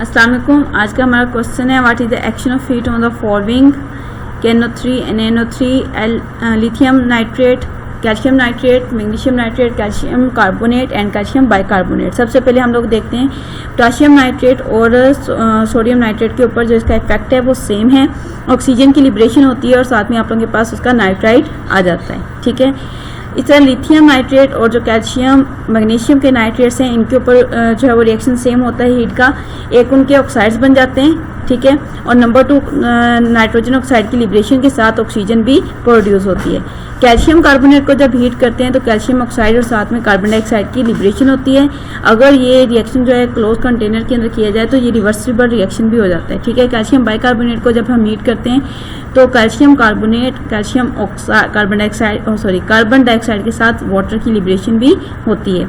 अस्सलाम वालेकुम। आज का हमारा क्वेश्चन है what is the action of heat on the following KNO3, NaNO3, lithium nitrate, calcium nitrate, magnesium nitrate, calcium carbonate and calcium bicarbonate. सबसे पहले हम लोग देखते हैं पोटाशियम नाइट्रेट और सोडियम नाइट्रेट के ऊपर जो इसका इफेक्ट है वो सेम है। ऑक्सीजन की लिबरेशन होती है और साथ में आप लोगों के पास उसका नाइट्राइट आ जाता है, ठीक है। इस तरह लिथियम नाइट्रेट और जो कैल्शियम मैग्नीशियम के नाइट्रेट्स हैं इनके ऊपर जो है वो रिएक्शन सेम होता है हीट का। एक उनके ऑक्साइड्स बन जाते हैं, ठीक है, और नंबर 2 नाइट्रोजन ऑक्साइड की लिबरेशन के साथ ऑक्सीजन भी प्रोड्यूस होती है। कैल्शियम कार्बोनेट को जब हीट करते हैं तो कैल्शियम ऑक्साइड और साथ में कार्बन डाइऑक्साइड की लिबरेशन होती है। अगर ये रिएक्शन जो है क्लोज कंटेनर के अंदर किया जाए तो ये रिवर्सिबल रिएक्शन भी हो जाता है, ठीक है। कैल्शियम बाइकार्बोनेट को जब हम हीट करते हैं तो calcium carbonate calcium oxide carbon dioxide के साथ वाटर की लिबरेशन भी होती है।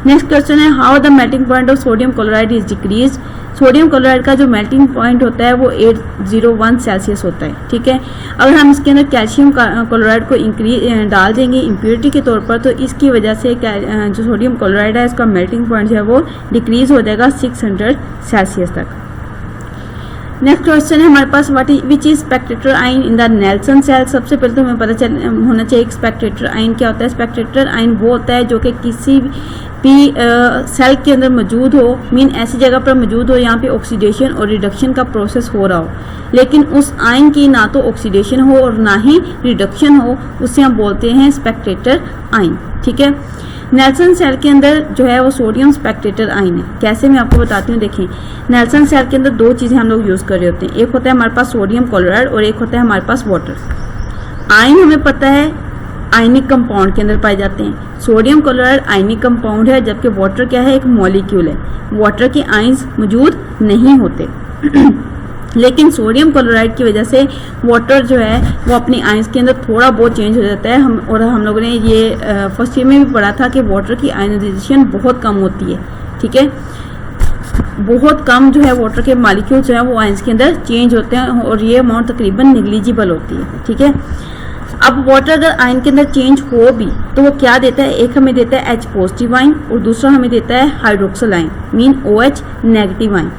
नेक्स्ट क्वेश्चन है how the melting point of sodium chloride is decrease. Sodium chloride का जो मेल्टिंग पॉइंट होता है वो 801 सेल्सियस होता है, ठीक है। अगर हम इसके अंदर कैल्शियम क्लोराइड को डाल देंगे इम्प्योरिटी के तौर पर तो इसकी वजह से जो सोडियम क्लोराइड है इसका मेल्टिंग पॉइंट जो है वो डिक्रीज हो जाएगा 600 सेल्सियस तक। नेक्स्ट क्वेश्चन है हमारे पास विच इज स्पेक्टेटर आइन इन द नेल्सन सेल। सबसे पहले तो हमें पता होना चाहिए स्पेक्टेटर आइन क्या होता है। स्पेक्टेटर आइन वो होता है जो कि किसी भी सेल के अंदर मौजूद हो, मीन ऐसी जगह पर मौजूद हो यहाँ पे ऑक्सीडेशन और रिडक्शन का प्रोसेस हो रहा हो, लेकिन उस आइन की ना तो ऑक्सीडेशन हो और ना ही रिडक्शन हो, उससे हम बोलते हैं स्पेक्टेटर आइन, ठीक है। नेल्सन सेल के अंदर जो है वो सोडियम स्पेक्टेटर आइन है। कैसे मैं आपको बताती हूँ, देखें नेल्सन सेल के अंदर 2 चीज़ें हम लोग यूज़ कर रहे होते हैं। एक होता है हमारे पास सोडियम क्लोराइड और एक होता है हमारे पास वाटर। आइन हमें पता है आयनिक कंपाउंड के अंदर पाए जाते हैं। सोडियम क्लोराइड आयनिक कंपाउंड है जबकि वाटर क्या है, एक मॉलिक्यूल है। वाटर के आइंस मौजूद नहीं होते लेकिन सोडियम क्लोराइड की वजह से वाटर जो है वो अपनी आइंस के अंदर थोड़ा बहुत चेंज हो जाता है। हम लोगों ने ये फर्स्ट ईयर में भी पढ़ा था कि वाटर की आयनाइजेशन बहुत कम होती है, ठीक है। बहुत कम जो है वाटर के मॉलिक्यूल जो है वो आइंस के अंदर चेंज होते हैं और ये अमाउंट तकरीबन निग्लिजिबल होती है, ठीक है। अब वाटर अगर आयन के अंदर चेंज हो भी तो वो क्या देता है, एक हमें देता है H पॉजिटिव आयन और दूसरा हमें देता है hydroxyl ion mean OH negative ion.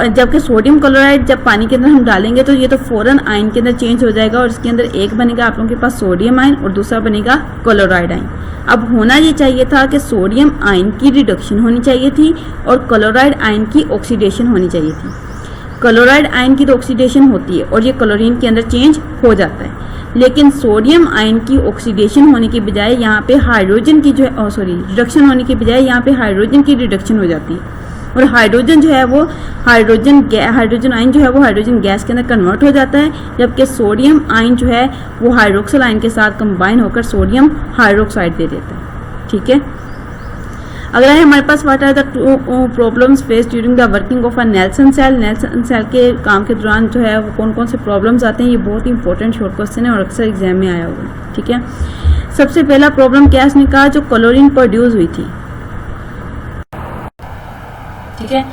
जबकि सोडियम क्लोराइड जब पानी के अंदर हम डालेंगे तो ये तो फौरन आयन के अंदर चेंज हो जाएगा और इसके अंदर एक बनेगा आप लोगों के पास सोडियम आयन और दूसरा बनेगा क्लोराइड आयन। अब होना ये चाहिए था कि सोडियम आयन की रिडक्शन होनी चाहिए थी और क्लोराइड आयन की ऑक्सीडेशन होनी चाहिए थी। क्लोराइड आयन की तो ऑक्सीडेशन होती है और ये क्लोरीन के अंदर चेंज हो जाता है, लेकिन सोडियम आयन की ऑक्सीडेशन होने की बजाय यहाँ पे हाइड्रोजन की जो है रिडक्शन होने की बजाय यहाँ पे हाइड्रोजन की रिडक्शन हो जाती है और हाइड्रोजन जो है वो हाइड्रोजन आयन जो है वो हाइड्रोजन गैस के अंदर कन्वर्ट हो जाता है, जबकि सोडियम आयन जो है वो हाइड्रोक्सिल आयन के साथ कंबाइन होकर सोडियम हाइड्रोक्साइड दे देता है, ठीक है। अगला है हमारे पास what are the problems face during the working of a Nelson cell. Nelson cell के काम के दौरान जो है वो कौन कौन से प्रॉब्लम्स आते हैं, ये बहुत ही इंपॉर्टेंट शॉर्ट क्वेश्चन है और अक्सर एग्जाम में आया हुआ है, ठीक है। सबसे पहला प्रॉब्लम क्या इसने कहा, जो क्लोरीन प्रोड्यूस हुई थी, ठीक है,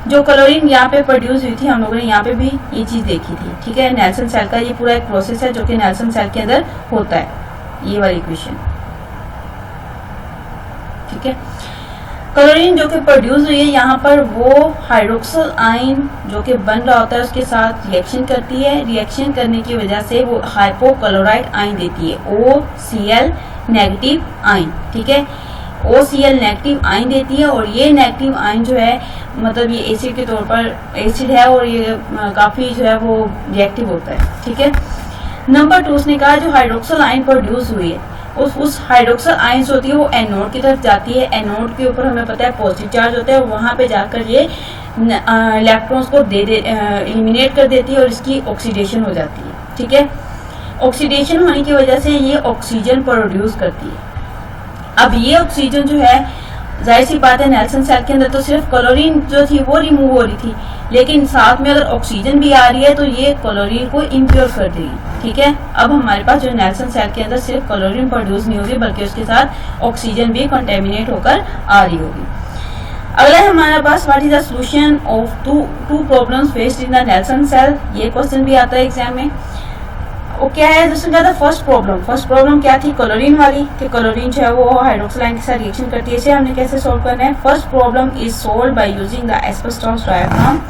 जो क्लोरीन यहाँ पे प्रोड्यूस हुई थी हम लोगों ने यहाँ पे भी ये चीज देखी थी, ठीक है। नेल्सन सेल का ये पूरा एक प्रोसेस है जो कि नेल्सन सेल के अंदर होता है, ये वाली इक्वेशन, ठीक है। क्लोरीन जो कि प्रोड्यूस हुई है यहाँ पर वो हाइड्रोक्सिल आयन जो कि बन रहा होता है उसके साथ रिएक्शन करती है। रिएक्शन करने की वजह से वो हाइपोक्लोराइड आयन देती है, OCl नेगेटिव आयन, ठीक है। OCl नेगेटिव आयन देती है और ये नेगेटिव आयन जो है मतलब ये एसिड के तौर पर एसिड है और ये काफी जो है वो रिएक्टिव होता है, ठीक है। नंबर 2 उसने कहा जो हाइड्रोक्सिल आयन प्रोड्यूस हुई है उस हाइड्रोक्सिल आयंस होती है वो एनोड की तरफ जाती है। एनोड के ऊपर हमें पता है पॉजिटिव चार्ज होता है और वहां पे जाकर ये इलेक्ट्रॉन्स को एलिमिनेट कर देती है और इसकी ऑक्सीडेशन हो जाती है, ठीक है। ऑक्सीडेशन होने की वजह से ये ऑक्सीजन प्रोड्यूस करती है। अब ये ऑक्सीजन जो है जाहिर सी बात है नेल्सन सेल के अंदर तो सिर्फ क्लोरीन जो थी वो रिमूव हो रही थी, लेकिन साथ में अगर ऑक्सीजन भी आ रही है तो ये क्लोरीन को इम्प्योर कर देगी, ठीक है। अब हमारे पास जो नेल्सन सेल के अंदर सिर्फ क्लोरीन प्रोड्यूस नहीं हो रही बल्कि उसके साथ ऑक्सीजन भी कंटेमिनेट होकर आ रही होगी। अगला है हमारे पास what is the solution of to problems faced in the Nelson cell. ये क्वेश्चन भी आता है एग्जाम में। वो क्या है, दूसरा क्या था फर्स्ट प्रॉब्लम क्या थी, क्लोरीन वाली, कि क्लोरीन जो है वो हाइड्रोक्सिल आयन के साथ रिएक्शन करती है। इसे हमने कैसे सॉल्व करना है, first problem is solve by using the asbestos diaphragm.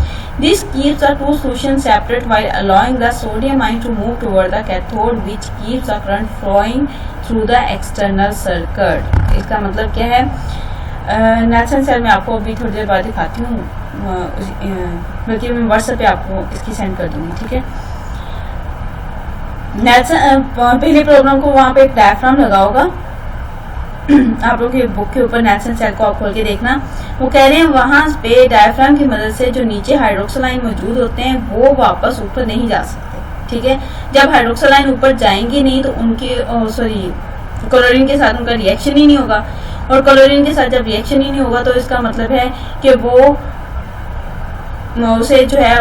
This keeps the two solution separate while allowing the sodium ion to move toward the cathode which keeps the current flowing through the external circuit. इसका मतलब क्या है, Nelson cell में आपको अभी थोड़ी देर बाद दिखाती हूँ, बल्कि मैं व्हाट्सएप पे आपको इसकी सेंड कर दूंगी, ठीक है। नेल्सन पहले प्रॉब्लम को वहाँ पे एक डायफ्राम लगा होगा, आप लोग की बुक के ऊपर नेल्सन सेल को आप खोल के देखना। वो कह रहे हैं वहाँ पे डायफ्राम की मदद से जो नीचे हाइड्रोक्सिल आयन मौजूद होते हैं वो वापस ऊपर नहीं जा सकते, ठीक है। जब हाइड्रोक्सिल आयन ऊपर जाएंगे नहीं तो उनके क्लोरीन के साथ उनका रिएक्शन ही नहीं होगा, और क्लोरीन के साथ जब रिएक्शन ही नहीं होगा तो इसका मतलब है कि वो उसे जो है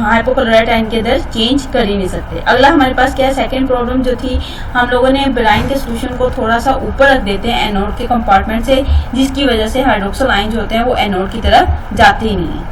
हाइपोक्लोराइट आयन के अंदर चेंज कर ही नहीं सकते। अगला हमारे पास क्या है, सेकंड प्रॉब्लम जो थी, हम लोगों ने ब्राइन के सोल्यूशन को थोड़ा सा ऊपर रख देते हैं एनोड के कंपार्टमेंट से, जिसकी वजह से हाइड्रोक्सिल आयन जो होते हैं वो एनोड की तरफ जाते ही नहीं है।